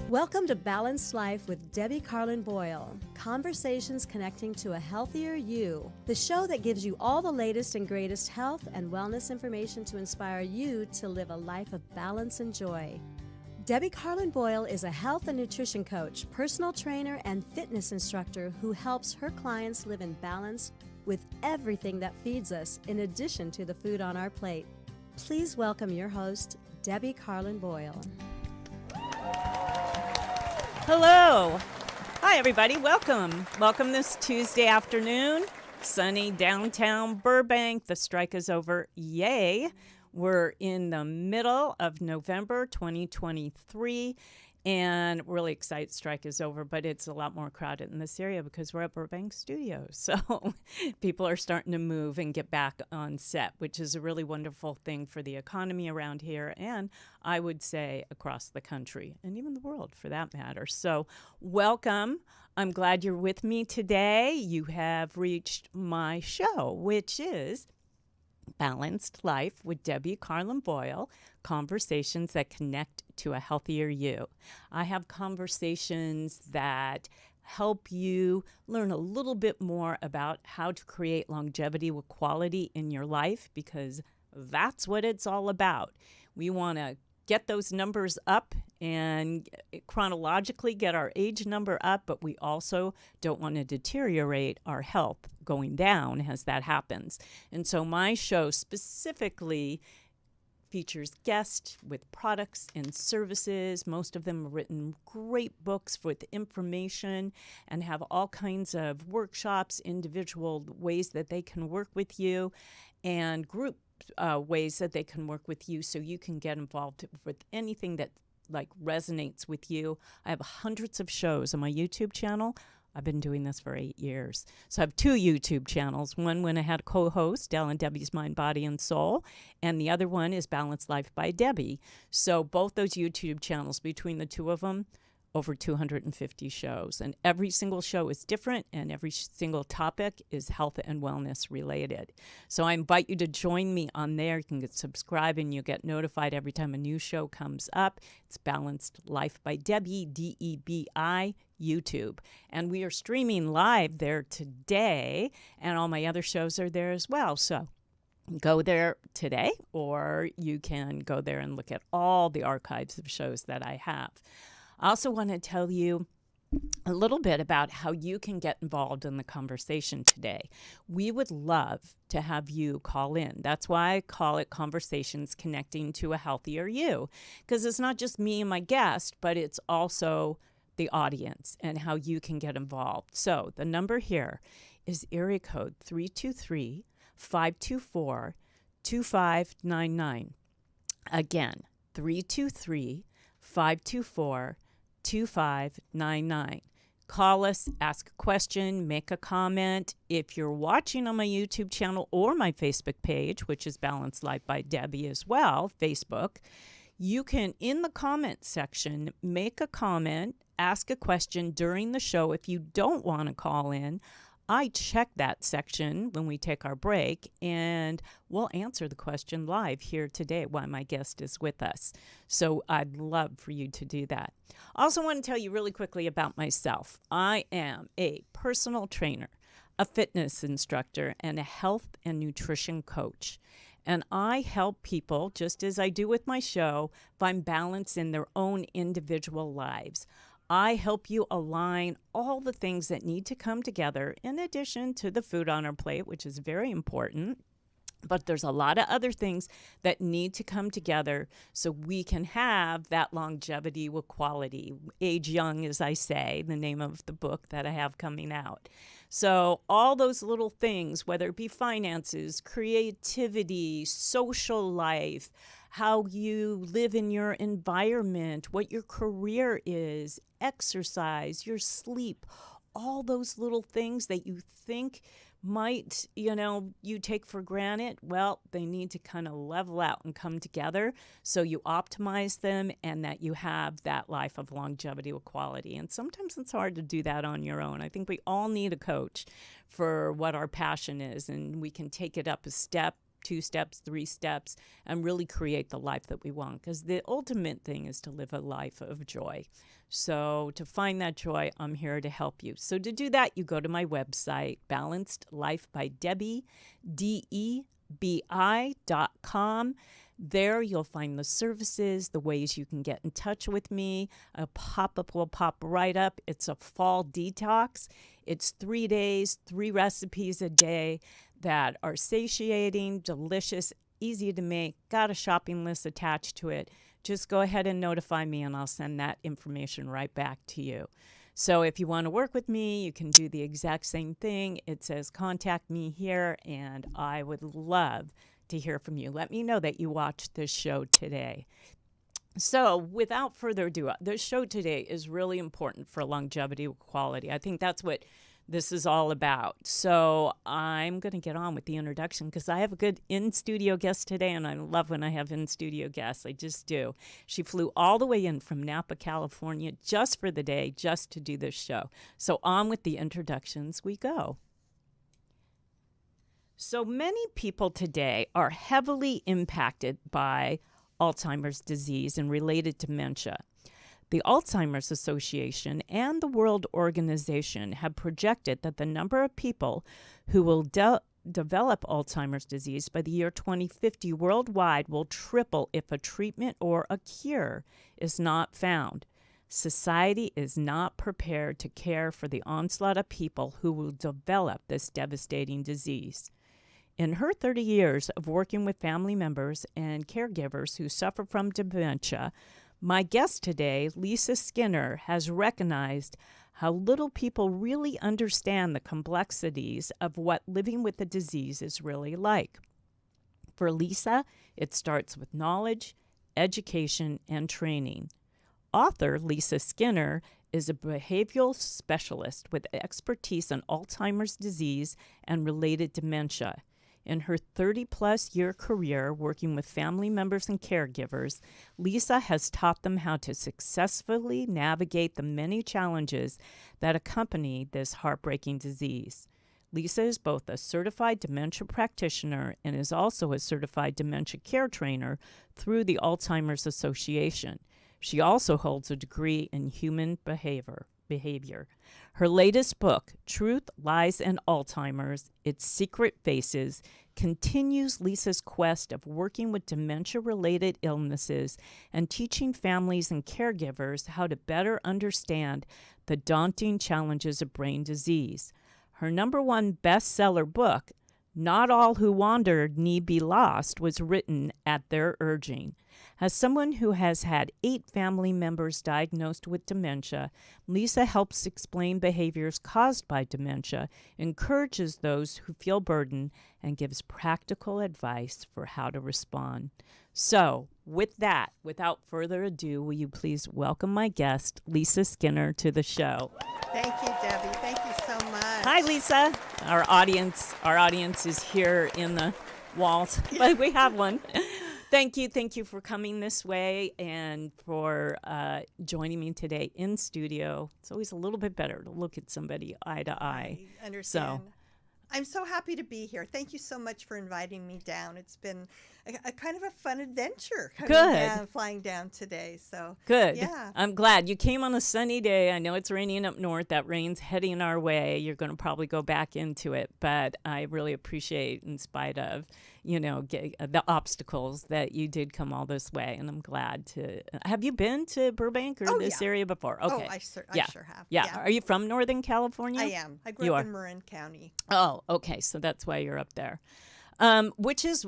Welcome to Balanced Life with Debbie Carlin Boyle. Conversations connecting to a healthier you. The show that gives you all the latest and greatest health and wellness information to inspire you to live a life of balance and joy. Debbie Carlin Boyle is a health and nutrition coach, personal trainer, and fitness instructor who helps her clients live in balance with everything that feeds us, in addition to the food on our plate. Please welcome your host, Debbie Carlin Boyle. Hello. Hi, everybody. Welcome. Welcome this Tuesday afternoon. Sunny downtown Burbank. The strike is over. Yay. We're in the middle of November 2023, and really excited strike is over, but it's a lot more crowded in this area because we're at Burbank Studios. So people are starting to move and get back on set, which is a really wonderful thing for the economy around here, and I would say across the country and even the world for that matter. So welcome. I'm glad you're with me today. You have reached my show, which is Balanced Life with Debbie Carlin Boyle, conversations that connect to a healthier you. I have conversations that help you learn a little bit more about how to create longevity with quality in your life, because that's what it's all about. We want to get those numbers up and chronologically get our age number up, but we also don't want to deteriorate our health going down as that happens. And so my show specifically features guests with products and services. Most of them have written great books with information and have all kinds of workshops, individual ways that they can work with you, and group ways that they can work with you so you can get involved with anything that resonates with you. I have hundreds of shows on my YouTube channel. I've been doing this for 8 years. So I have 2 YouTube channels. One when I had a co-host, Del and Debbie's Mind, Body, and Soul, and the other one is Balanced Life by Debbie. So both those YouTube channels, between the two of them, over 250 shows. And every single show is different, and every single topic is health and wellness related. So I invite you to join me on there. You can get subscribed, and you'll get notified every time a new show comes up. It's Balanced Life by Debbie, D-E-B-I, YouTube. And we are streaming live there today, and all my other shows are there as well. So go there today, or you can go there and look at all the archives of shows that I have. I also want to tell you a little bit about how you can get involved in the conversation today. We would love to have you call in. That's why I call it Conversations Connecting to a Healthier You, because it's not just me and my guest, but it's also the audience and how you can get involved. So the number here is area code 323-524-2599. Again, 323-524-2599. Call us, ask a question, make a comment. If you're watching on my YouTube channel or my Facebook page, which is Balanced Life by Debbie as well, Facebook, you can, in the comment section, make a comment, ask a question during the show. If you don't want to call in, I check that section when we take our break, and we'll answer the question live here today while my guest is with us. So I'd love for you to do that. I also want to tell you really quickly about myself. I am a personal trainer, a fitness instructor, and a health and nutrition coach. And I help people, just as I do with my show, find balance in their own individual lives. I help you align all the things that need to come together in addition to the food on our plate, which is very important. But there's a lot of other things that need to come together so we can have that longevity with quality. Age young, as I say, the name of the book that I have coming out. So all those little things, whether it be finances, creativity, social life, how you live in your environment, what your career is, exercise, your sleep, all those little things that you think might, you take for granted, well, they need to kind of level out and come together so you optimize them and that you have that life of longevity with quality. And sometimes it's hard to do that on your own. I think we all need a coach for what our passion is, and we can take it up a step 2 steps, 3 steps, and really create the life that we want. Because the ultimate thing is to live a life of joy. So to find that joy, I'm here to help you. So to do that, you go to my website, Balanced Life by Debbie, DEBI.com. There you'll find the services, the ways you can get in touch with me. A pop-up will pop right up. It's a fall detox. It's 3 days, 3 recipes a day that are satiating, delicious, easy to make, got a shopping list attached to it. Just go ahead and notify me and I'll send that information right back to you. So if you want to work with me, you can do the exact same thing. It says contact me here, and I would love to hear from you. Let me know that you watched this show today. So without further ado, this show today is really important for longevity quality. I think that's what this is all about. So I'm going to get on with the introduction because I have a good in-studio guest today, and I love when I have in-studio guests. I just do. She flew all the way in from Napa, California, just for the day, just to do this show. So on with the introductions we go. So many people today are heavily impacted by Alzheimer's disease and related dementia. The Alzheimer's Association and the World Organization have projected that the number of people who will develop Alzheimer's disease by the year 2050 worldwide will triple if a treatment or a cure is not found. Society is not prepared to care for the onslaught of people who will develop this devastating disease. In her 30 years of working with family members and caregivers who suffer from dementia, my guest today, Lisa Skinner, has recognized how little people really understand the complexities of what living with the disease is really like. For Lisa, it starts with knowledge, education, and training. Author Lisa Skinner is a behavioral specialist with expertise in Alzheimer's disease and related dementia. In her 30-plus year career working with family members and caregivers, Lisa has taught them how to successfully navigate the many challenges that accompany this heartbreaking disease. Lisa is both a certified dementia practitioner and is also a certified dementia care trainer through the Alzheimer's Association. She also holds a degree in human behavior. Her latest book, Truth, Lies, and Alzheimer's, Its Secret Faces, continues Lisa's quest of working with dementia-related illnesses and teaching families and caregivers how to better understand the daunting challenges of brain disease. Her #1 bestseller book, Not All Who Wander Need Be Lost, was written at their urging. As someone who has had 8 family members diagnosed with dementia, Lisa helps explain behaviors caused by dementia, encourages those who feel burdened, and gives practical advice for how to respond. So, with that, without further ado, will you please welcome my guest, Lisa Skinner, to the show. Thank you, Debbie. Thank you so much. Hi, Lisa. Our audience is here in the walls, but we have one. Thank you for coming this way and for joining me today in studio. It's always a little bit better to look at somebody eye to eye. I understand. I'm so happy to be here. Thank you so much for inviting me down. It's been a kind of a fun adventure flying down today. So good. Yeah. I'm glad you came on a sunny day. I know it's raining up north. That rain's heading our way. You're going to probably go back into it, but I really appreciate, in spite of the obstacles, that you did come all this way, and I'm glad to. Have you been to Burbank or this area before? Okay. Oh, I sure have. Yeah. Are you from Northern California? I am. I grew up in Marin County. Oh, okay. So that's why you're up there, which is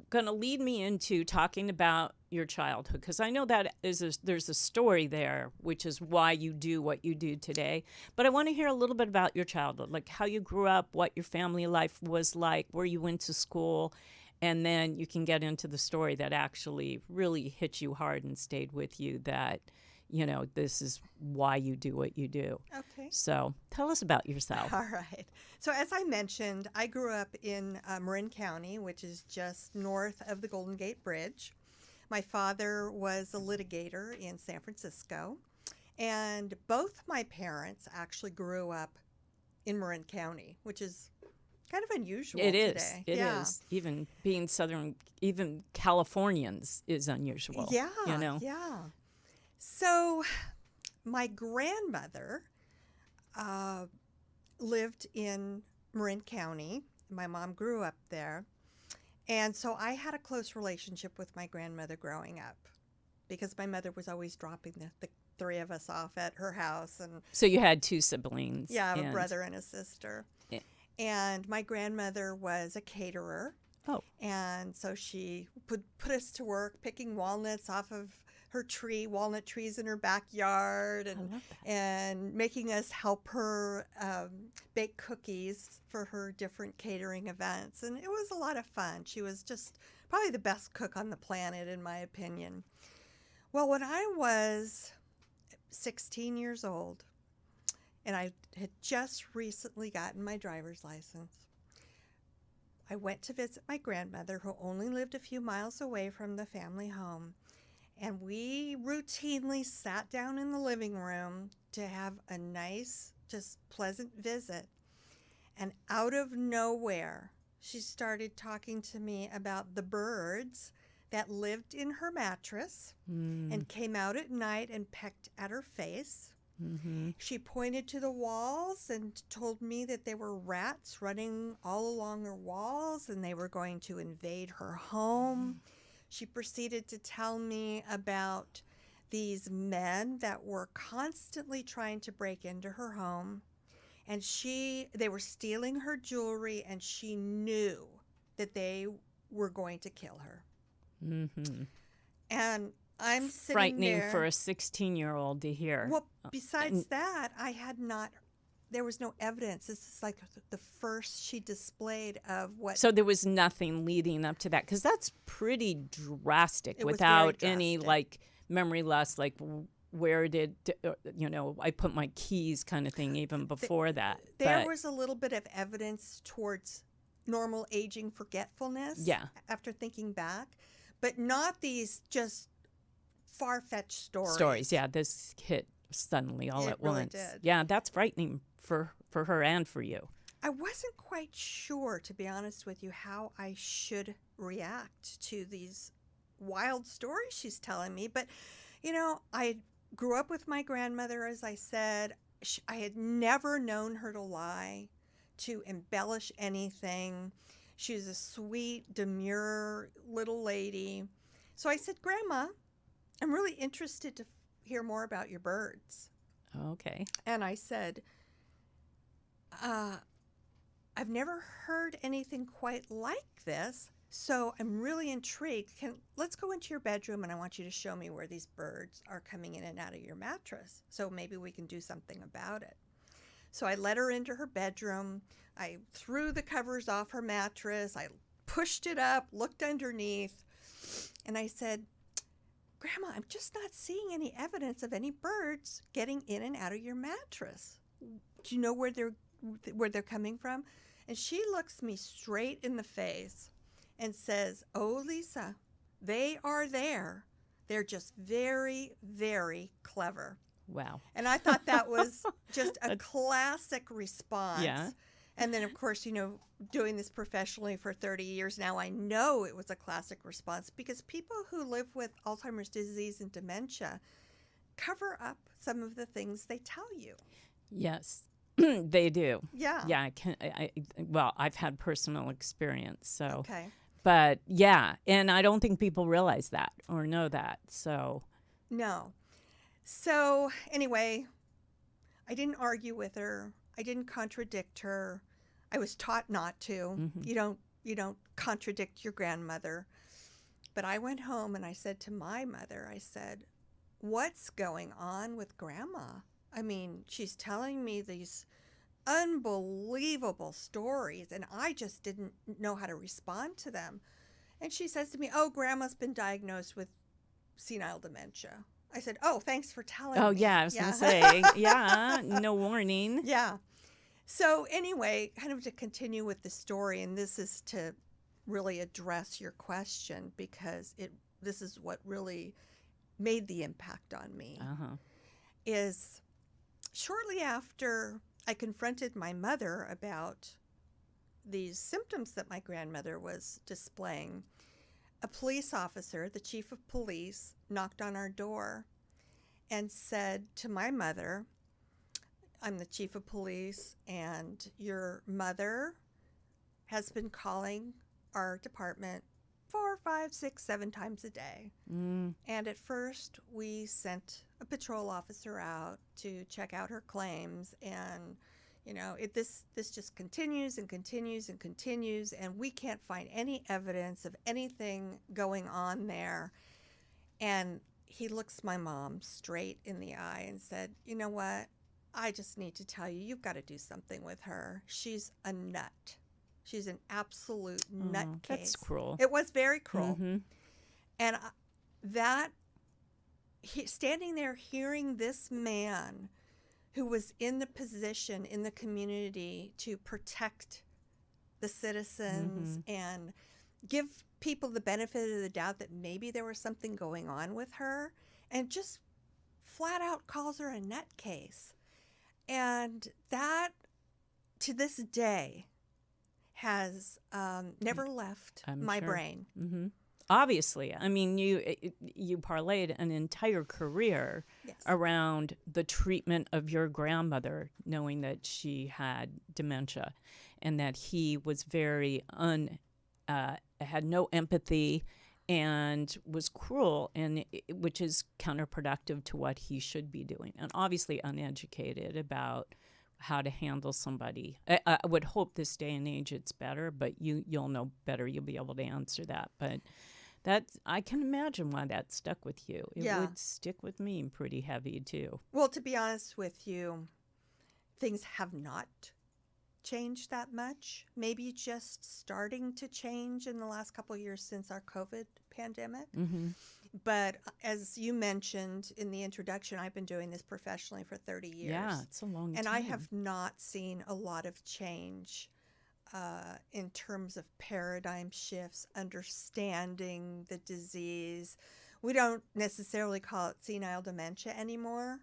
going to lead me into talking about your childhood, because I know that there's a story there, which is why you do what you do today. But I want to hear a little bit about your childhood, like how you grew up, what your family life was like, where you went to school, and then you can get into the story that actually really hit you hard and stayed with you, that this is why you do what you do. Okay. So tell us about yourself. All right. So as I mentioned, I grew up in Marin County, which is just north of the Golden Gate Bridge. My father was a litigator in San Francisco, and both my parents actually grew up in Marin County, which is kind of unusual It is. today. It yeah. is. Even being Southern, even Californians is unusual. Yeah. You know? Yeah. So my grandmother lived in Marin County. My mom grew up there. And so I had a close relationship with my grandmother growing up because my mother was always dropping the three of us off at her house. And So you had two siblings. yeah, I have a and- brother and a sister. Yeah. And my grandmother was a caterer. Oh. And so she would put us to work picking walnuts off of her tree, walnut trees in her backyard, I love that. and making us help her bake cookies for her different catering events. And it was a lot of fun. She was just probably the best cook on the planet, in my opinion. Well, when I was 16 years old, and I had just recently gotten my driver's license, I went to visit my grandmother, who only lived a few miles away from the family home. And we routinely sat down in the living room to have a nice, just pleasant visit. And out of nowhere, she started talking to me about the birds that lived in her mattress and came out at night and pecked at her face. Mm-hmm. She pointed to the walls and told me that there were rats running all along her walls and they were going to invade her home. She proceeded to tell me about these men that were constantly trying to break into her home, and they were stealing her jewelry, and she knew that they were going to kill her. Mm-hmm. And I'm sitting Frightening there. for a 16-year-old to hear. Well, besides that, there was no evidence. This is like the first she displayed of what. So there was nothing leading up to that, because that's pretty drastic It was without very any drastic. like memory loss, like where did I put my keys kind of thing even before that. There But was a little bit of evidence towards normal aging forgetfulness. Yeah. After thinking back, but not these just far-fetched stories. stories, yeah, this hit suddenly all It at really once. did. Yeah, that's frightening for her and for you. I wasn't quite sure, to be honest with you, how I should react to these wild stories she's telling me. But, I grew up with my grandmother, as I said. I had never known her to lie, to embellish anything. She was a sweet, demure little lady. So I said, Grandma, I'm really interested to hear more about your birds. Okay. And I said, I've never heard anything quite like this, so I'm really intrigued. Let's go into your bedroom, and I want you to show me where these birds are coming in and out of your mattress, so maybe we can do something about it. So I led her into her bedroom. I threw the covers off her mattress. I pushed it up, looked underneath, and I said, Grandma, I'm just not seeing any evidence of any birds getting in and out of your mattress. Do you know where they're coming from? And she looks me straight in the face and says, Oh, Lisa, they are there. They're just very, very clever. Wow. And I thought that was just a classic response. Yeah. And then, of course, doing this professionally for 30 years now, I know it was a classic response because people who live with Alzheimer's disease and dementia cover up some of the things they tell you. Yes, they do. Yeah. Yeah, well, I've had personal experience, so. Okay. But yeah, and I don't think people realize that or know that. So. No. So anyway, I didn't argue with her. I didn't contradict her. I was taught not to. Mm-hmm. You don't contradict your grandmother. But I went home and I said to my mother, I said, what's going on with Grandma? I mean, she's telling me these unbelievable stories, and I just didn't know how to respond to them. And she says to me, oh, Grandma's been diagnosed with senile dementia. I said, oh, thanks for telling me. Oh, yeah, I was going to say, yeah, no warning. Yeah. So anyway, kind of to continue with the story, and this is to really address your question because this is what really made the impact on me, is shortly after I confronted my mother about these symptoms that my grandmother was displaying, a police officer, the chief of police, knocked on our door and said to my mother, I'm the chief of police, and your mother has been calling our department 4, 5, 6, 7 times a day. And at first, we sent a patrol officer out to check out her claims, and this just continues and continues and continues, and we can't find any evidence of anything going on there. And he looks my mom straight in the eye and said, you know what? I just need to tell you, you've got to do something with her. She's a nut. She's an absolute nutcase. That's cruel. It was very cruel. And standing there hearing this man who was in the position in the community to protect the citizens and give people the benefit of the doubt that maybe there was something going on with her, and just flat out calls her a nutcase. And that, to this day, has never left my brain. Obviously, I mean, you parlayed an entire career around the treatment of your grandmother, knowing that she had dementia, and that he was very had no empathy and was cruel, and which is counterproductive to what he should be doing, and obviously uneducated about how to handle somebody. I would hope this day and age it's better, but you'll know better. You'll be able to answer that. But I can imagine why that stuck with you. It would stick with me pretty heavy too. Well, to be honest with you, things have not changed that much. Maybe just starting to change in the last couple of years since our COVID pandemic. But as you mentioned in the introduction, I've been doing this professionally for 30 years. Yeah, it's a long time. And I have not seen a lot of change in terms of paradigm shifts, understanding the disease. We don't necessarily call it senile dementia anymore.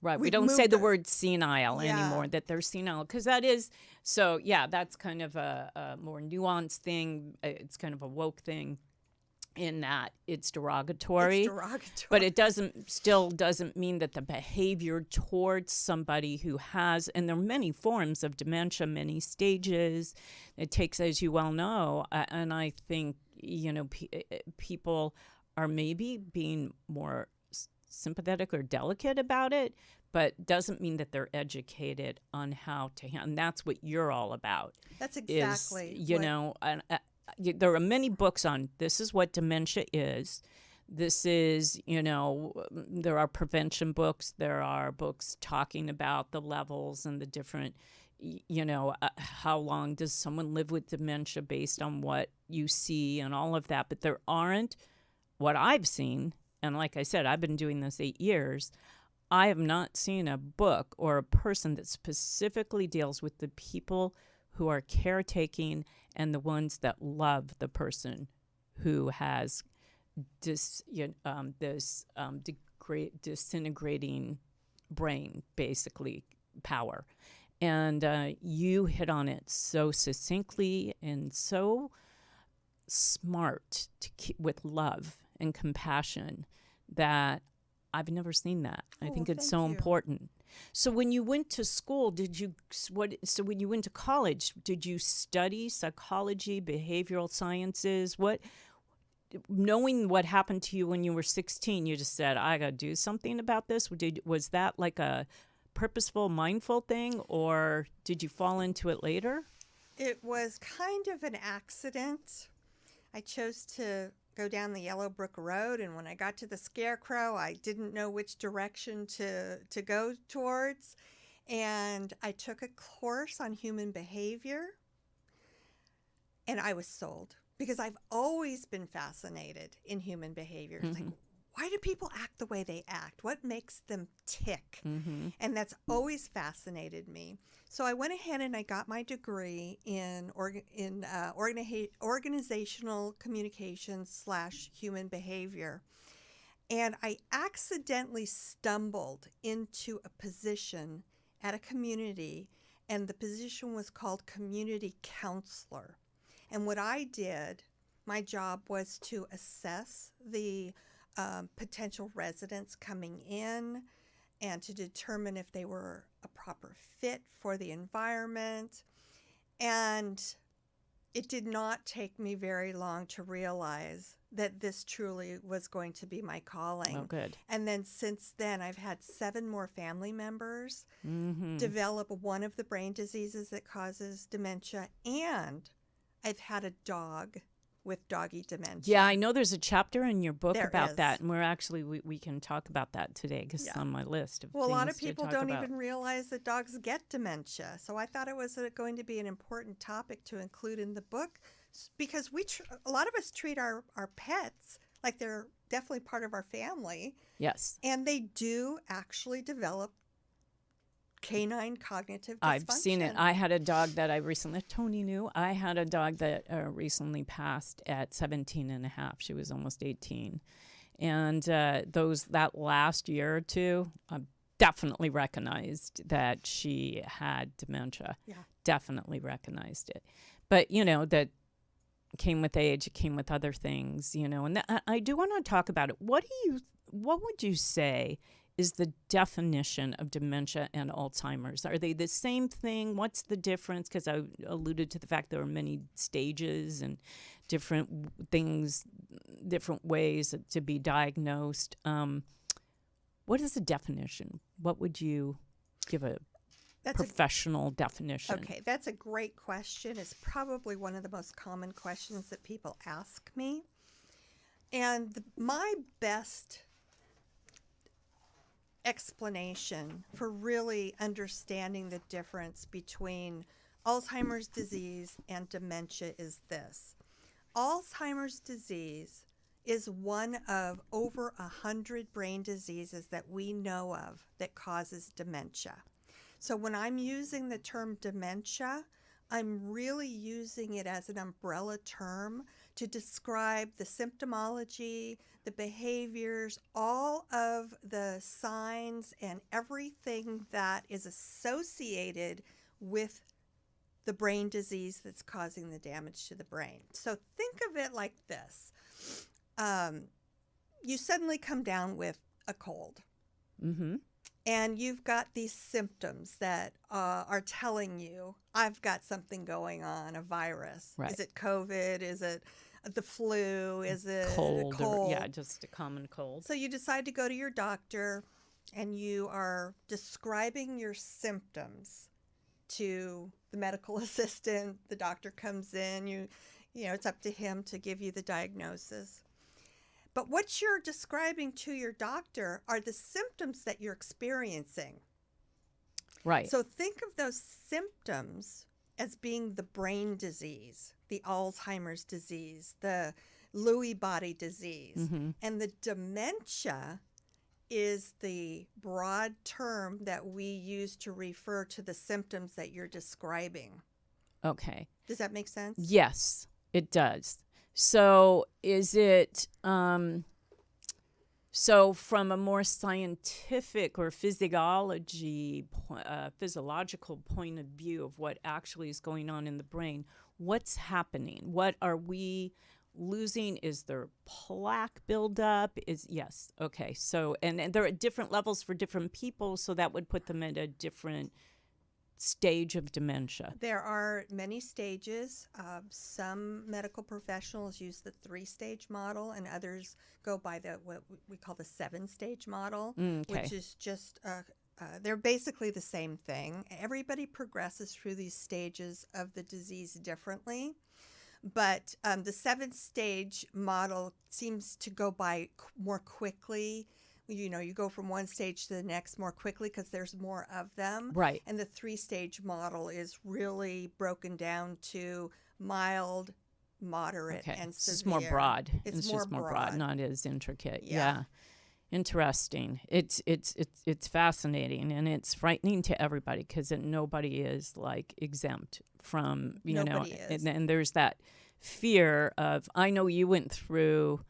Right. We don't say the word senile anymore, that they're senile, because that is, so yeah, that's kind of a more nuanced thing. It's kind of a woke thing in that it's derogatory. But it still doesn't mean that the behavior towards somebody who has, and there are many forms of dementia, many stages. It takes, as you well know, and I think, people are maybe being more sympathetic or delicate about it, but doesn't mean that they're educated on how to handle. And that's what you're all about. That's exactly. There are many books on this is what dementia is. This is, there are prevention books. There are books talking about the levels and the different, how long does someone live with dementia based on what you see and all of that. But there aren't, what I've seen, and like I said, I've been doing this 8 years, I have not seen a book or a person that specifically deals with the people who are caretaking and the ones that love the person who has disintegrating brain, basically, power. And you hit on it so succinctly and so smart with love and compassion that I've never seen that. I think it's so important. So when you went to school, when you went to college, did you study psychology, behavioral sciences? Knowing what happened to you when you were 16, you just said, I got to do something about this? Was that like a purposeful, mindful thing, or did you fall into it later? It was kind of an accident. I chose to go down the Yellow Brook Road, and when I got to the Scarecrow, I didn't know which direction to go towards, and I took a course on human behavior, and I was sold, because I've always been fascinated in human behavior. It's like, why do people act the way they act? What makes them tick? And that's always fascinated me. So I went ahead and I got my degree in organizational communications / human behavior. And I accidentally stumbled into a position at a community and the position was called community counselor. And what I did, my job was to assess the potential residents coming in and to determine if they were a proper fit for the environment. And it did not take me very long to realize that this truly was going to be my calling. Oh, good. And then since then, I've had 7 more family members Mm-hmm. develop one of the brain diseases that causes dementia, and I've had a dog with doggy dementia. Yeah, I know there's a chapter in your book There about is. that, and we're actually we can talk about that today because it's Yeah. on my list of Well, a lot things of to people talk don't about. even realize that dogs get dementia. So I thought it was going to be an important topic to include in the book because a lot of us treat our pets like they're definitely part of our family. Yes. And they do actually develop canine cognitive dysfunction. I've seen it. I had a dog that I recently, Tony knew, I had a dog that recently passed at 17 and a half. She was almost 18. And that last year or two, I definitely recognized that she had dementia. Yeah. Definitely recognized it. But, that came with age, it came with other things, and I do want to talk about it. What would you say is the definition of dementia and Alzheimer's? Are they the same thing? What's the difference? Because I alluded to the fact there are many stages and different things, different ways to be diagnosed. What is the definition? What would you give a professional definition? Okay, that's a great question. It's probably one of the most common questions that people ask me. And my best explanation for really understanding the difference between Alzheimer's disease and dementia is this. Alzheimer's disease is one of over 100 brain diseases that we know of that causes dementia. So when I'm using the term dementia, I'm really using it as an umbrella term to describe the symptomology, the behaviors, all of the signs and everything that is associated with the brain disease that's causing the damage to the brain. So think of it like this. You suddenly come down with a cold. Mm-hmm. And you've got these symptoms that are telling you, I've got something going on, a virus. Right. Is it COVID? Is it the flu? Is it Cold? a cold? Yeah, just a common cold. So you decide to go to your doctor and you are describing your symptoms to the medical assistant. The doctor comes in, you know, it's up to him to give you the diagnosis. But what you're describing to your doctor are the symptoms that you're experiencing. Right. So think of those symptoms as being the brain disease, the Alzheimer's disease, the Lewy body disease. Mm-hmm. And the dementia is the broad term that we use to refer to the symptoms that you're describing. Okay. Does that make sense? Yes, it does. So is it, so from a more scientific or physiological point of view of what actually is going on in the brain, what's happening? What are we losing? Is there plaque buildup? Yes. Okay. So, and there are different levels for different people, so that would put them at a different stage of dementia. There are many stages. Some medical professionals use the 3-stage model, and others go by what we call the 7-stage model, Okay. which is just they're basically the same thing. Everybody progresses through these stages of the disease differently, but the 7-stage model seems to go by more quickly. You know, you go from one stage to the next more quickly because there's more of them. Right. And the 3-stage model is really broken down to mild, moderate, Okay. and It's severe. just more broad. It's just more broad, not as intricate. Yeah. Interesting. It's fascinating, and it's frightening to everybody because nobody is like exempt from, Nobody is. And there's that fear of, I know you went through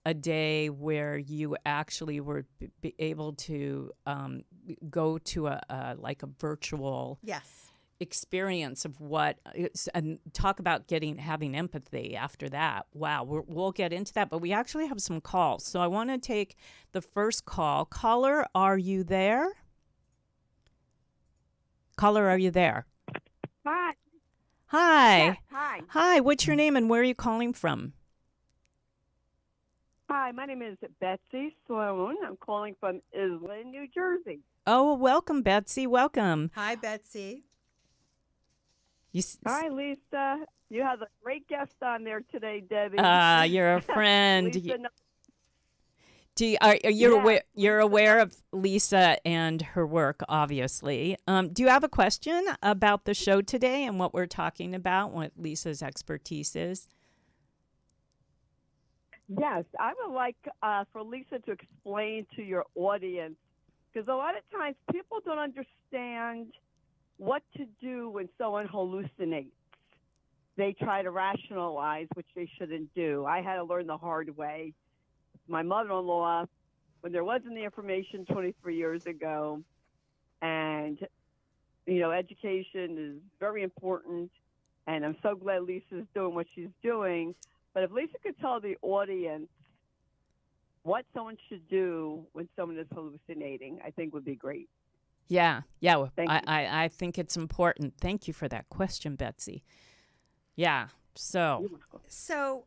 a day where you actually were able to go to a virtual Yes. experience of what and talk about having empathy after that. Wow, we'll get into that, but we actually have some calls. So I want to take the first call. Caller, are you there? Caller, are you there? Hi. Hi. Yes, hi. Hi, what's your name and where are you calling from? Hi, my name is Betsy Sloan. I'm calling from Island, New Jersey. Oh, welcome, Betsy. Welcome. Hi, Betsy. Hi, Lisa. You have a great guest on there today, Debbie. You're a friend. Lisa, You're aware of Lisa and her work, obviously. Do you have a question about the show today and what we're talking about, what Lisa's expertise is? yes, I would like for Lisa to explain to your audience, because a lot of times people don't understand what to do when someone hallucinates. They try to rationalize, which they shouldn't do. I had to learn the hard way. My mother-in-law, when there wasn't the information 23 years ago, and, education is very important, and I'm so glad Lisa's doing what she's doing. But if Lisa could tell the audience what someone should do when someone is hallucinating, I think would be great. Yeah. Thank you. I think it's important. Thank you for that question, Betsy. Yeah. So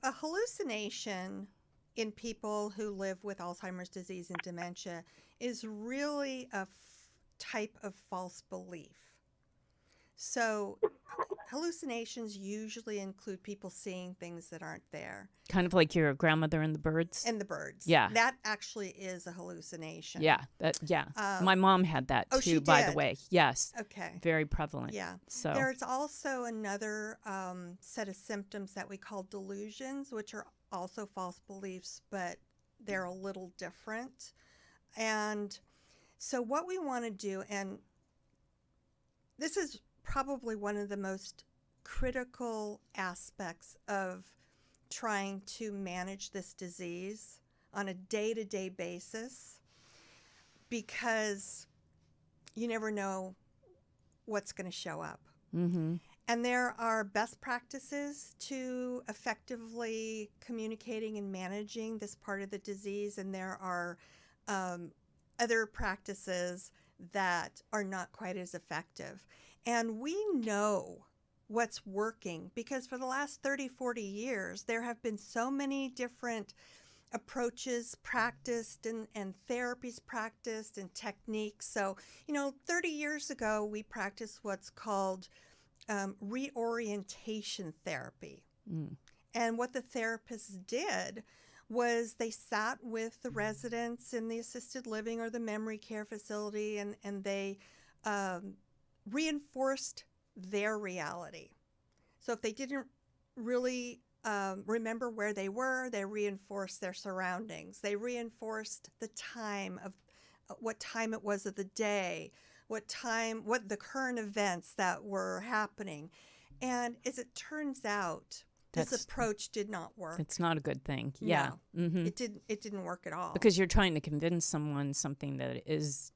A hallucination in people who live with Alzheimer's disease and dementia is really a type of false belief. So hallucinations usually include people seeing things that aren't there. kind of like your grandmother and the birds. And the birds. Yeah. That actually is a hallucination. Yeah. My mom had that oh, too, she by the did? way. Yes. Okay. Very prevalent. Yeah. So There's also another set of symptoms that we call delusions, which are also false beliefs, but they're a little different. And so what we want to do, and this is probably one of the most critical aspects of trying to manage this disease on a day-to-day basis, because you never know what's going to show up. mm-hmm. And there are best practices to effectively communicating and managing this part of the disease, and there are other practices that are not quite as effective. And we know what's working because for the last 30, 40 years, there have been so many different approaches practiced and therapies practiced and techniques. So, 30 years ago, we practiced what's called reorientation therapy. Mm. And what the therapists did was they sat with the residents in the assisted living or the memory care facility, and they reinforced their reality. So if they didn't really remember where they were, they reinforced their surroundings. They reinforced the time of what time it was of the day, what the current events that were happening. And as it turns out, this approach did not work. It's not a good thing. Yeah. No, Mm-hmm. it didn't work at all. Because you're trying to convince someone something that is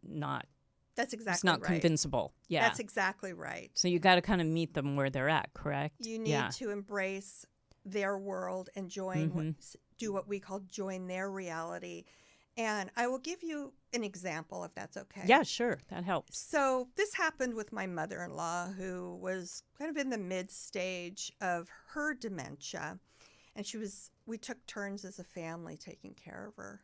not. That's exactly It's not right. convincible. Yeah. That's exactly right. So you got to kind of meet them where they're at, correct? You need to embrace their world and do what we call join their reality. And I will give you an example if that's okay. Yeah, sure. That helps. So this happened with my mother-in-law, who was kind of in the mid-stage of her dementia. And we took turns as a family taking care of her.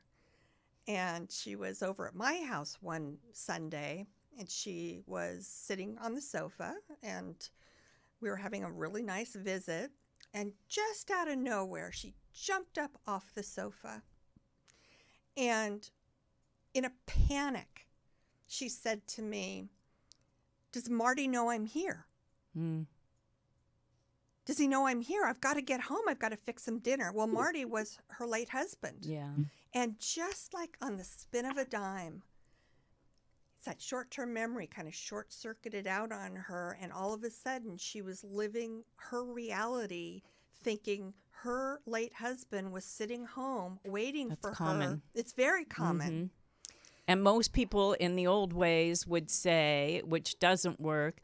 And she was over at my house one Sunday, and she was sitting on the sofa, and we were having a really nice visit. And just out of nowhere, she jumped up off the sofa. And in a panic, she said to me, "Does Marty know I'm here? Does he know I'm here? I've got to get home. I've got to fix some dinner." Well, Marty was her late husband. Yeah. And just like on the spin of a dime, it's that short-term memory kind of short-circuited out on her. And all of a sudden, she was living her reality, thinking her late husband was sitting home waiting for common. her. It's very common. Mm-hmm. And most people in the old ways would say, which doesn't work,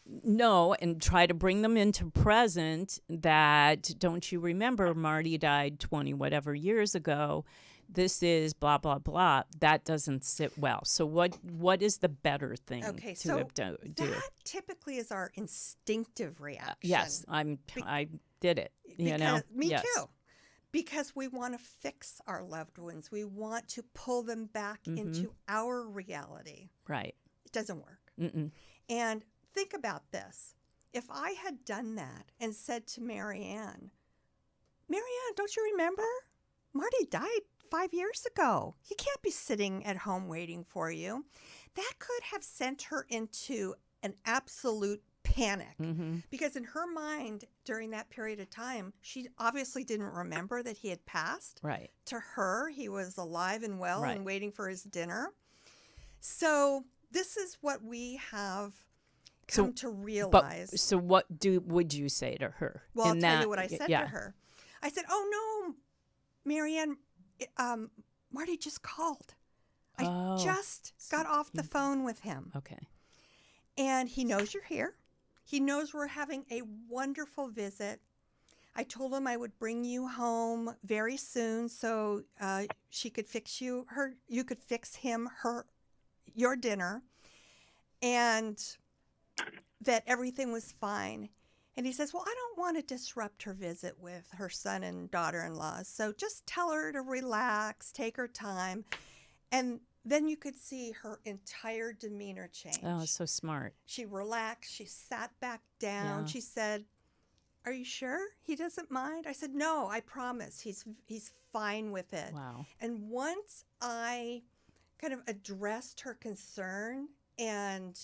no, and try to bring them into present that, don't you remember Marty died 20 whatever years ago? This is blah, blah, blah. That doesn't sit well. So what is the better thing Okay, to so do? that typically is our instinctive reaction. Yes, I did it. Me Yes. too. Because we want to fix our loved ones. We want to pull them back into our reality. Right. It doesn't work. Mm-mm. And think about this. If I had done that and said to Marianne, don't you remember? Marty died 5 years ago. He can't be sitting at home waiting for you. That could have sent her into an absolute panic because in her mind during that period of time, she obviously didn't remember that he had passed. Right. To her, he was alive and well Right. and waiting for his dinner. So this is what we have come to realize. But, so what would you say to her? Well, I'll tell you what I said yeah. to her. I said, "Oh no, Marianne, Marty just called. I just got off the phone with him. Okay. And he knows you're here. He knows we're having a wonderful visit. I told him I would bring you home very soon so she could fix you could fix him your dinner, and that everything was fine." And he says, "Well, I don't want to disrupt her visit with her son and daughter-in-law, so just tell her to relax, take her time." And then you could see her entire demeanor change. Oh, so smart. She relaxed. She sat back down. Yeah. She said, "Are you sure he doesn't mind?" I said, "No, I promise. He's fine with it." Wow. And once I kind of addressed her concern and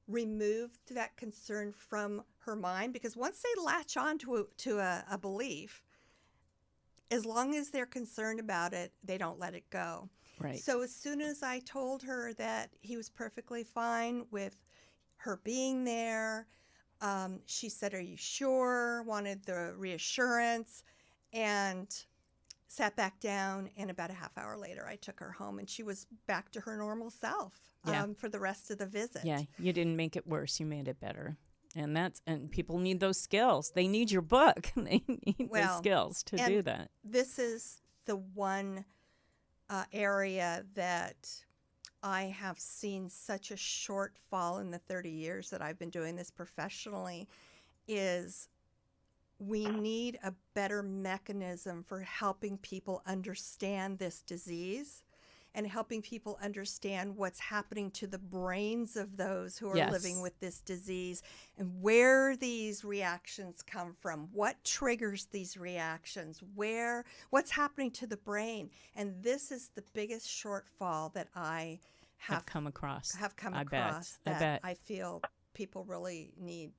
removed that concern from her mind, because once they latch on to a belief, as long as they're concerned about it, they don't let it go. Right. So as soon as I told her that he was perfectly fine with her being there, she said, "Are you sure?" Wanted the reassurance, and sat back down. And about a half hour later, I took her home, and she was back to her normal self for the rest of the visit. Yeah, you didn't make it worse. You made it better. And people need those skills. They need your book. They need those skills to do that. This is the one area that I have seen such a shortfall in the 30 years that I've been doing this professionally, is we need a better mechanism for helping people understand this disease and helping people understand what's happening to the brains of those who are living with this disease and where these reactions come from, what triggers these reactions, what's happening to the brain. And this is the biggest shortfall that I have come across. I bet. I feel people really need.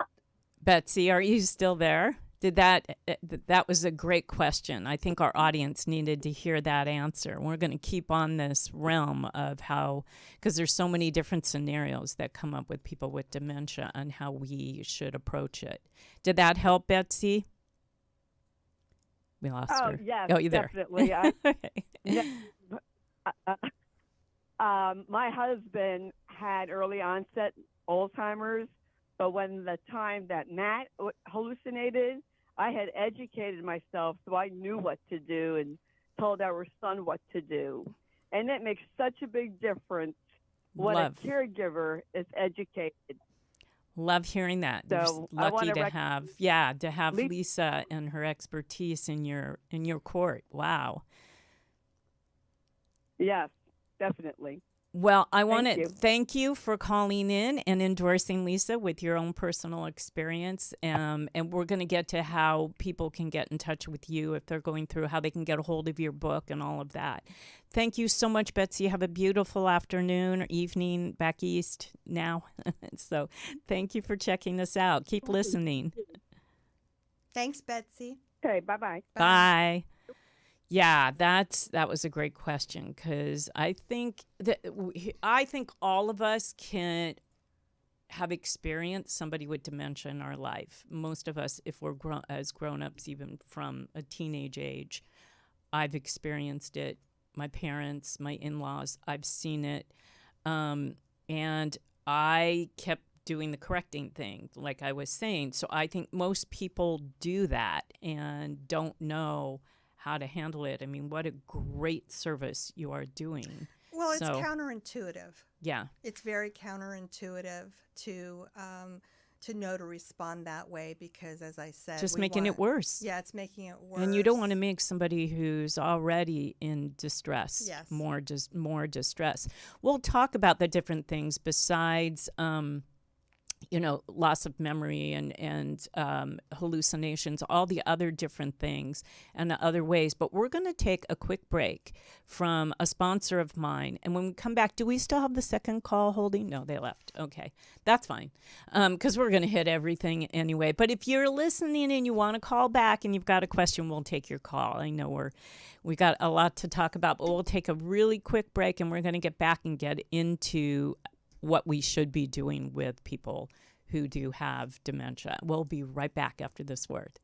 Betsy, are you still there? That was a great question. I think our audience needed to hear that answer. We're going to keep on this realm of how, because there's so many different scenarios that come up with people with dementia and how we should approach it. Did that help, Betsy? We lost her. Yes, oh, you there? Definitely. My husband had early onset Alzheimer's, but when the time that Matt hallucinated, I had educated myself, so I knew what to do and told our son what to do. And it makes such a big difference when a caregiver is educated. Love hearing that. So You're lucky to have Lisa and her expertise in your court. Wow. Yes, definitely. Well, I want to thank you for calling in and endorsing Lisa with your own personal experience. And we're going to get to how people can get in touch with you if they're going through, how they can get a hold of your book and all of that. Thank you so much, Betsy. Have a beautiful afternoon or evening back east now. So thank you for checking us out. Keep listening. Thanks, Betsy. Okay, bye-bye. Bye. Yeah, that was a great question, because I think all of us can have experienced somebody with dementia in our life. Most of us, if we're grown-ups, even from a teenage age, I've experienced it. My parents, my in-laws, I've seen it, and I kept doing the correcting thing, like I was saying. So I think most people do that and don't know how to handle it. I mean, what a great service you are doing. Well, it's So, counterintuitive. yeah. It's very counterintuitive to know to respond that way because, as I said, Just making it worse. Yeah, it's making it worse. And you don't want to make somebody who's already in distress Yes. more distress. We'll talk about the different things besides loss of memory and hallucinations, all the other different things and the other ways. But we're going to take a quick break from a sponsor of mine. And when we come back, do we still have the second call holding? No, they left. Okay, that's fine, because we're going to hit everything anyway. But if you're listening and you want to call back and you've got a question, we'll take your call. I know we got a lot to talk about, but we'll take a really quick break and we're going to get back and get into what we should be doing with people who do have dementia. We'll be right back after this word.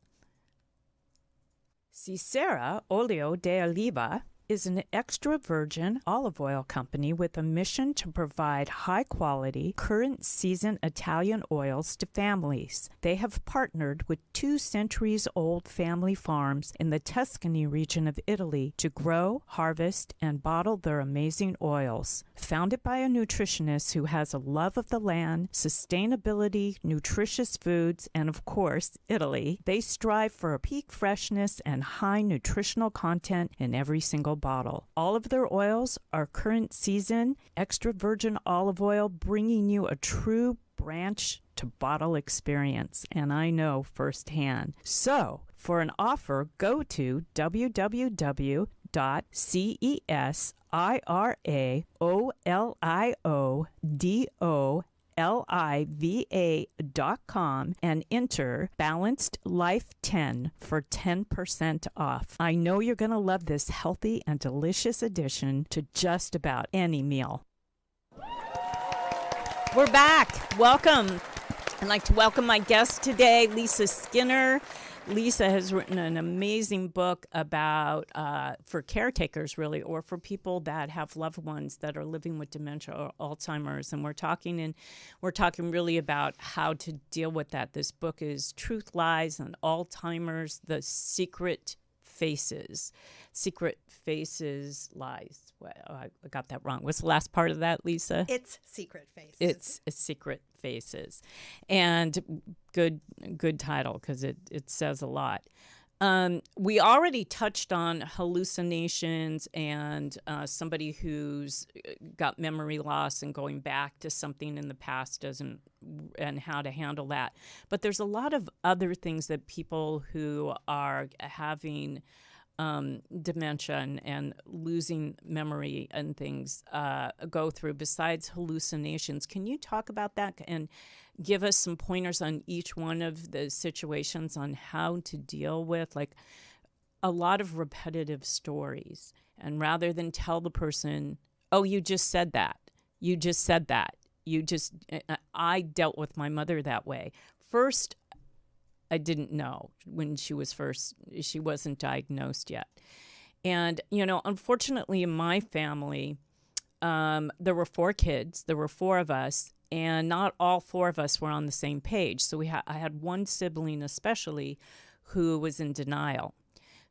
Cicera Oleo de Oliva is an extra virgin olive oil company with a mission to provide high-quality, current-season Italian oils to families. They have partnered with 2 centuries-old family farms in the Tuscany region of Italy to grow, harvest, and bottle their amazing oils. Founded by a nutritionist who has a love of the land, sustainability, nutritious foods, and of course, Italy, they strive for a peak freshness and high nutritional content in every single bottle. All of their oils are current season, extra virgin olive oil, bringing you a true branch to bottle experience, and I know firsthand. So, for an offer, go to www.CESIRAOLIVA.com and enter Balanced Life 10 for 10% off. I know you're going to love this healthy and delicious addition to just about any meal. We're back. Welcome. I'd like to welcome my guest today, Lisa Skinner. Lisa has written an amazing book about for caretakers, really, or for people that have loved ones that are living with dementia or Alzheimer's. And we're talking really about how to deal with that. This book is Truth, Lies, and Alzheimer's: The Secret Faces. Secret Faces, Lies. Well, I got that wrong. What's the last part of that, Lisa? It's Secret Faces. It's Secret Faces. And good title, because it says a lot. We already touched on hallucinations and somebody who's got memory loss and going back to something in the past and how to handle that. But there's a lot of other things that people who are having dementia and losing memory and things go through besides hallucinations. Can you talk about that and give us some pointers on each one of the situations on how to deal with, like, a lot of repetitive stories? And rather than tell the person, oh, you just said that, I dealt with my mother that way. First, I didn't know when she wasn't diagnosed yet. And, unfortunately in my family, there were 4 kids, there were 4 of us, and not all 4 of us were on the same page. So I had one sibling especially who was in denial.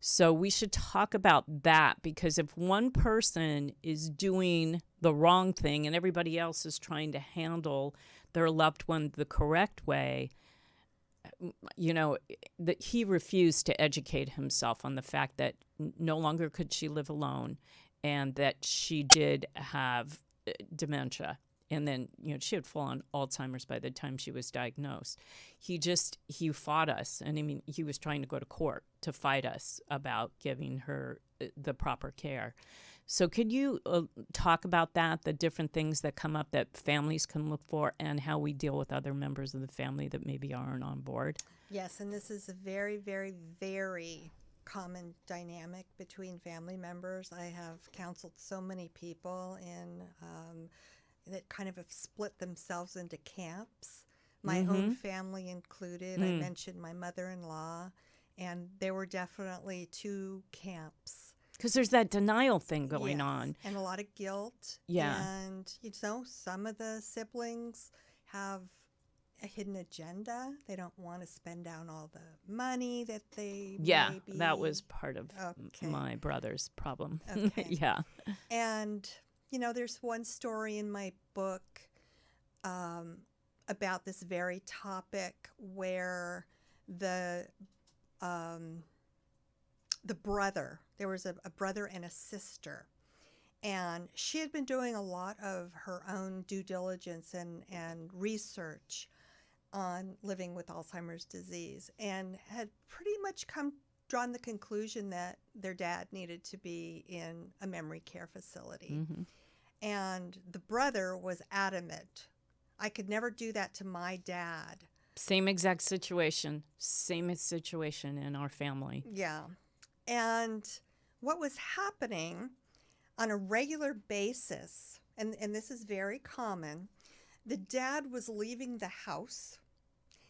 So we should talk about that, because if one person is doing the wrong thing and everybody else is trying to handle their loved one the correct way, that he refused to educate himself on the fact that no longer could she live alone and that she did have dementia. And then, she had full-on Alzheimer's by the time she was diagnosed. He fought us. And I mean, he was trying to go to court to fight us about giving her the proper care. So could you talk about that, the different things that come up that families can look for, and how we deal with other members of the family that maybe aren't on board? Yes, and this is a very, very, very common dynamic between family members. I have counseled so many people that kind of have split themselves into camps, my own family included. I mentioned my mother-in-law, and there were definitely 2 camps. Because there's that denial thing going on. And a lot of guilt. Yeah. And, some of the siblings have a hidden agenda. They don't want to spend down all the money that they Yeah, maybe... that was part of Okay. my brother's problem. Okay. Yeah. And, there's one story in my book about this very topic where the brother, there was a brother and a sister, and she had been doing a lot of her own due diligence and research on living with Alzheimer's disease, and had pretty much drawn the conclusion that their dad needed to be in a memory care facility. Mm-hmm. And the brother was adamant, I could never do that to my dad. Same exact situation. Same situation in our family. Yeah. And what was happening on a regular basis, and this is very common, the dad was leaving the house,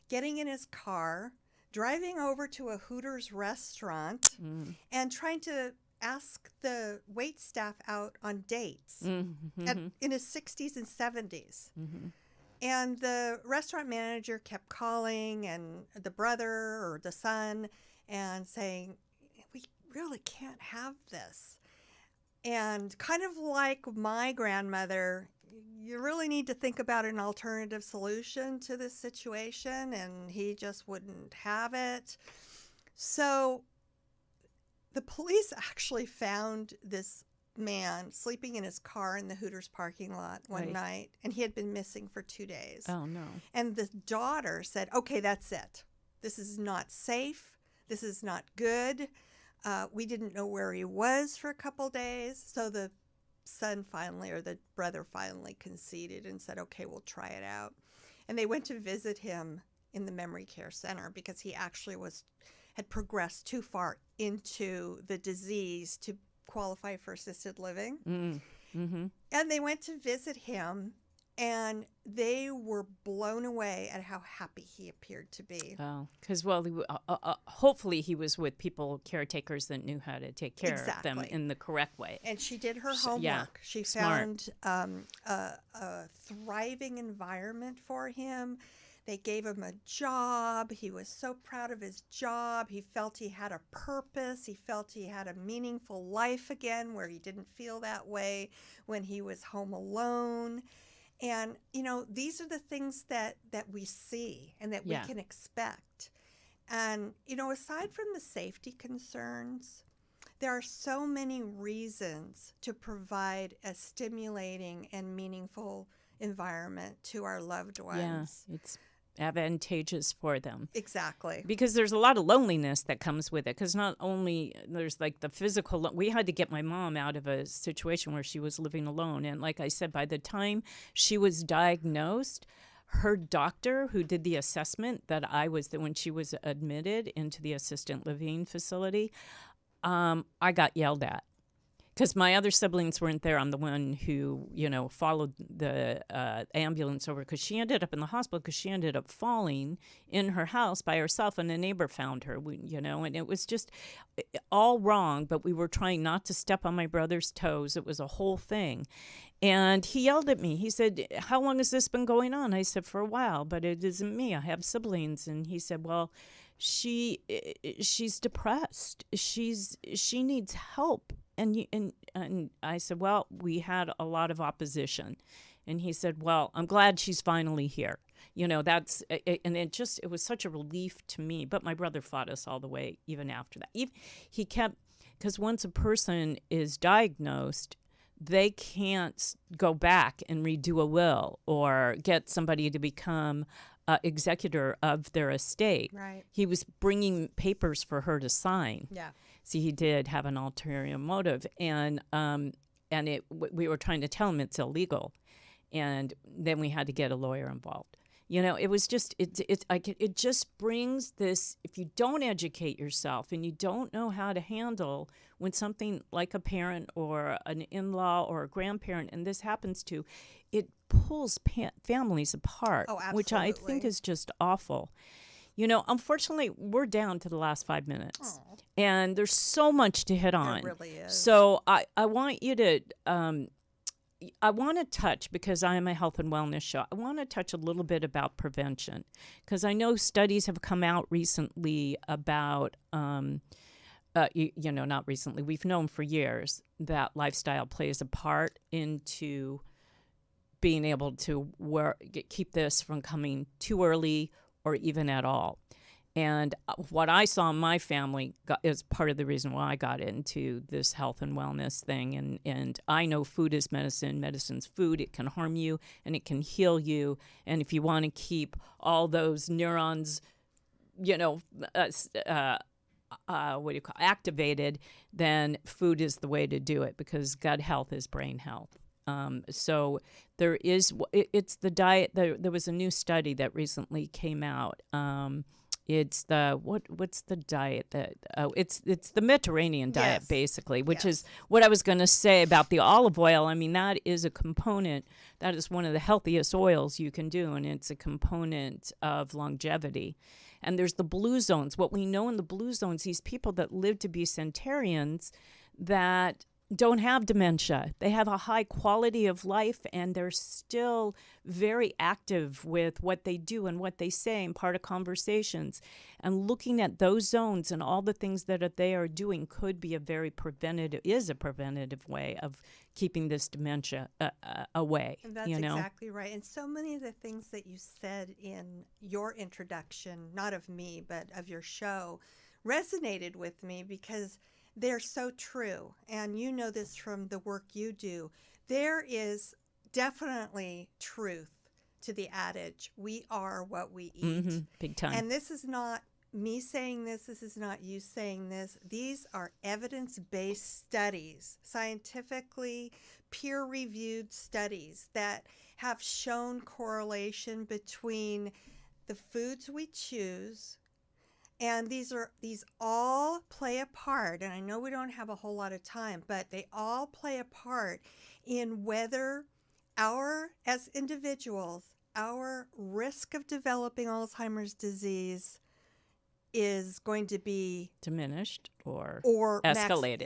getting in his car, driving over to a Hooters restaurant, and trying to ask the wait staff out on dates in his 60s and 70s. Mm-hmm. And the restaurant manager kept calling, and the brother or the son, and saying, we really can't have this. And kind of like my grandmother, you really need to think about an alternative solution to this situation, and he just wouldn't have it. So the police actually found this man sleeping in his car in the Hooters parking lot one night, and he had been missing for 2 days. Oh, no. And the daughter said, okay, that's it. This is not safe. This is not good. We didn't know where he was for a couple days. So the son finally, or the brother finally conceded and said, okay, we'll try it out. And they went to visit him in the memory care center because he actually had progressed too far into the disease to qualify for assisted living. Mm-hmm. And they went to visit him, and they were blown away at how happy he appeared to be. Oh, because, hopefully he was with caretakers that knew how to take care of them in the correct way. And she did her homework. Yeah, she smart. found a thriving environment for him. They gave him a job. He was so proud of his job. He felt he had a purpose. He felt he had a meaningful life again, where he didn't feel that way when he was home alone. And, these are the things that we see and that we can expect. And, aside from the safety concerns, there are so many reasons to provide a stimulating and meaningful environment to our loved ones. Yeah, it's advantageous for them. Exactly. Because there's a lot of loneliness that comes with it. Because not only there's like the physical, we had to get my mom out of a situation where she was living alone. And like I said, by the time she was diagnosed, her doctor who did the assessment that I was, when she was admitted into the assisted living facility, I got yelled at. Because my other siblings weren't there. I'm the one who, followed the ambulance over, because she ended up in the hospital because she ended up falling in her house by herself, and a neighbor found her, and it was just all wrong, but we were trying not to step on my brother's toes. It was a whole thing. And he yelled at me. He said, how long has this been going on? I said, for a while, but it isn't me. I have siblings. And he said, well, she's depressed. She needs help. And I said, well, we had a lot of opposition. And he said, well, I'm glad she's finally here. And it was such a relief to me. But my brother fought us all the way, even after that. He kept, because once a person is diagnosed, they can't go back and redo a will or get somebody to become executor of their estate. Right. He was bringing papers for her to sign. Yeah. See, he did have an ulterior motive, and we were trying to tell him it's illegal, and then we had to get a lawyer involved. It was just it just brings this. If you don't educate yourself and you don't know how to handle when something like a parent or an in-law or a grandparent, and this happens to, it pulls families apart, which I think is just awful. Unfortunately, we're down to the last 5 minutes. Aww. And there's so much to hit on. There really is. So I want you to I want to touch, because I am a health and wellness show, I want to touch a little bit about prevention, because I know studies have come out recently about, not recently, we've known for years that lifestyle plays a part into being able to keep this from coming too early or even at all. And what I saw in my family is part of the reason why I got into this health and wellness thing. And I know food is medicine. Medicine's food. It can harm you and it can heal you. And if you want to keep all those neurons, activated, then food is the way to do it, because gut health is brain health. So it's the diet. There was a new study that recently came out. It's what's the diet that it's the Mediterranean diet, Yes. basically, which Yes. is what I was going to say about the olive oil. I mean, that is a component. That is one of the healthiest oils you can do, and it's a component of longevity. And there's the blue zones. What we know in the blue zones, these people that live to be centenarians that don't have dementia. They have a high quality of life, and they're still very active with what they do and what they say and part of conversations. And looking at those zones and all the things that they are doing could be a preventative way of keeping this dementia away. And that's exactly right. And so many of the things that you said in your introduction, not of me, but of your show, resonated with me because they're so true. And you know this from the work you do. There is definitely truth to the adage, we are what we eat. Big time. And this is not me saying this. This is not you saying this. These are evidence-based studies, scientifically peer-reviewed studies that have shown correlation between the foods we choose. And these all play a part, and I know we don't have a whole lot of time, but they all play a part in whether as individuals, our risk of developing Alzheimer's disease is going to be diminished or escalated.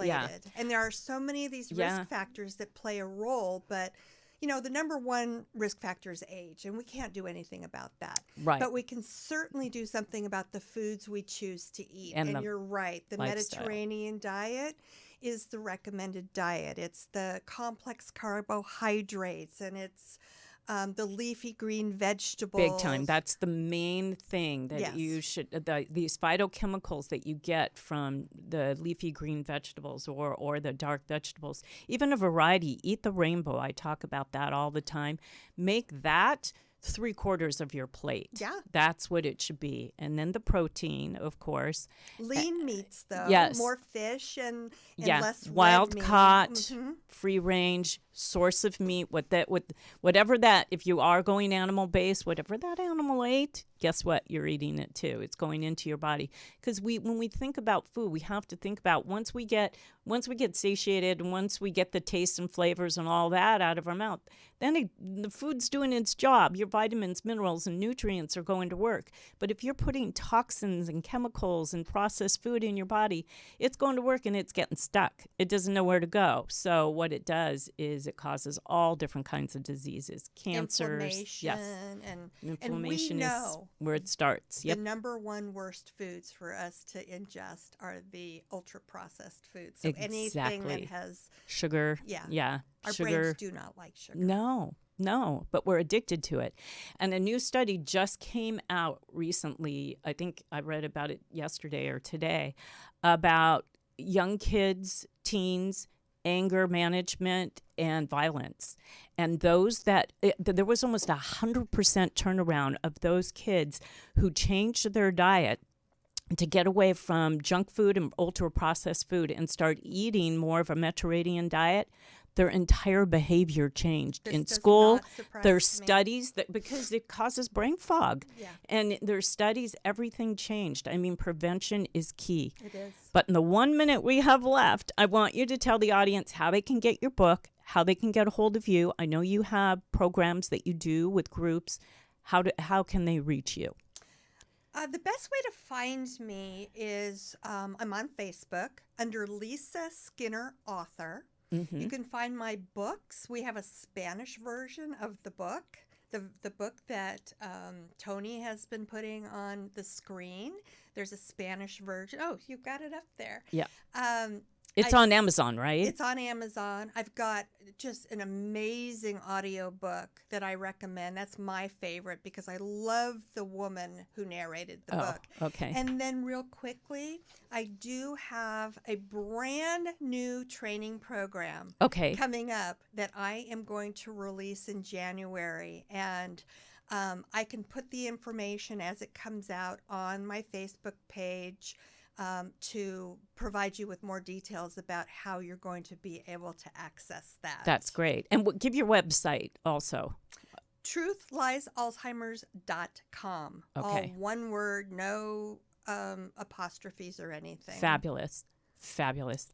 Yeah. And there are so many of these risk factors that play a role, but the number one risk factor is age, and we can't do anything about that. Right. But we can certainly do something about the foods we choose to eat. And you're right. The lifestyle. Mediterranean diet is the recommended diet. It's the complex carbohydrates, and it's the leafy green vegetables. Big time. That's the main thing that you should, these phytochemicals that you get from the leafy green vegetables or the dark vegetables, even a variety. Eat the rainbow. I talk about that all the time. Make that 3/4 of your plate. Yeah. That's what it should be. And then the protein, of course. Lean meats, though. Yes. More fish and less wild red meat. caught, free range source of meat. Whatever that, if you are going animal based, whatever that animal ate, guess what? You're eating it too. It's going into your body. Because when we think about food, we have to think about once we get satiated, and once we get the taste and flavors and all that out of our mouth, then the food's doing its job. Your vitamins, minerals, and nutrients are going to work. But if you're putting toxins and chemicals and processed food in your body, it's going to work and it's getting stuck. It doesn't know where to go. So what it does is it causes all different kinds of diseases, cancers. Inflammation. Inflammation and we know is where it starts. the number one worst foods for us to ingest are the ultra-processed foods. So anything that has sugar. Our sugar. brains do not like sugar. No, but we're addicted to it. And a new study just came out recently. I think I read about it yesterday or today about young kids, teens, anger management, and violence. And those there was almost 100% turnaround of those kids who changed their diet to get away from junk food and ultra-processed food and start eating more of a Mediterranean diet. Their entire behavior changed. This in does school. not surprise There's me. studies because it causes brain fog. Yeah. And there's studies, everything changed. I mean, prevention is key. It is. But in the 1 minute we have left, I want you to tell the audience how they can get your book, how they can get a hold of you. I know you have programs that you do with groups. How can they reach you? The best way to find me is I'm on Facebook under Lisa Skinner Author. You can find my books. We have a Spanish version of the book. The book that Tony has been putting on the screen. There's a Spanish version. Oh, you've got it up there. Yeah. It's on Amazon, right? It's on Amazon. I've got just an amazing audio book that I recommend. That's my favorite because I love the woman who narrated the book. Okay. And then real quickly, I do have a brand new training program coming up that I am going to release in January. And I can put the information as it comes out on my Facebook page to provide you with more details about how you're going to be able to access that. That's great. And give your website also. TruthLiesAlzheimers.com. Okay. All one word, no apostrophes or anything. Fabulous.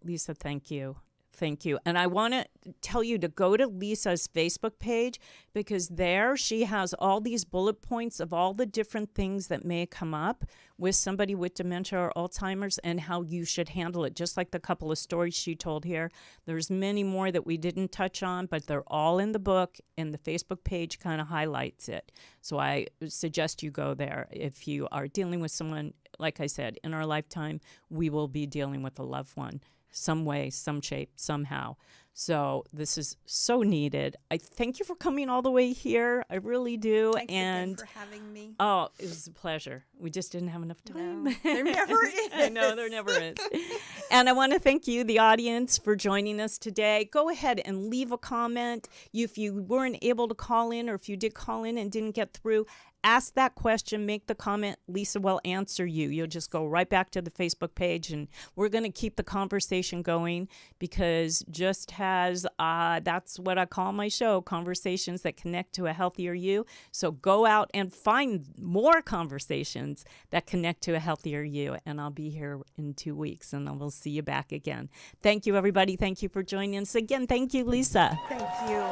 Lisa, thank you. Thank you. And I want to tell you to go to Lisa's Facebook page because there she has all these bullet points of all the different things that may come up with somebody with dementia or Alzheimer's and how you should handle it. Just like the couple of stories she told here. There's many more that we didn't touch on, but they're all in the book and the Facebook page kind of highlights it. So I suggest you go there. If you are dealing with someone, like I said, in our lifetime, we will be dealing with a loved one. Some way, some shape, somehow. So this is so needed. I thank you for coming all the way here. I really do. Thanks again for having me. Oh, it was a pleasure. We just didn't have enough time. No, there never is. I know, there never is. And I want to thank you, the audience, for joining us today. Go ahead and leave a comment. If you weren't able to call in or if you did call in and didn't get through, ask that question, make the comment. Lisa will answer you. You'll just go right back to the Facebook page, and we're going to keep the conversation going because just as that's what I call my show, conversations that connect to a healthier you. So go out and find more conversations that connect to a healthier you, and I'll be here in 2 weeks, and I will see you back again. Thank you, everybody. Thank you for joining us again. Thank you, Lisa. Thank you.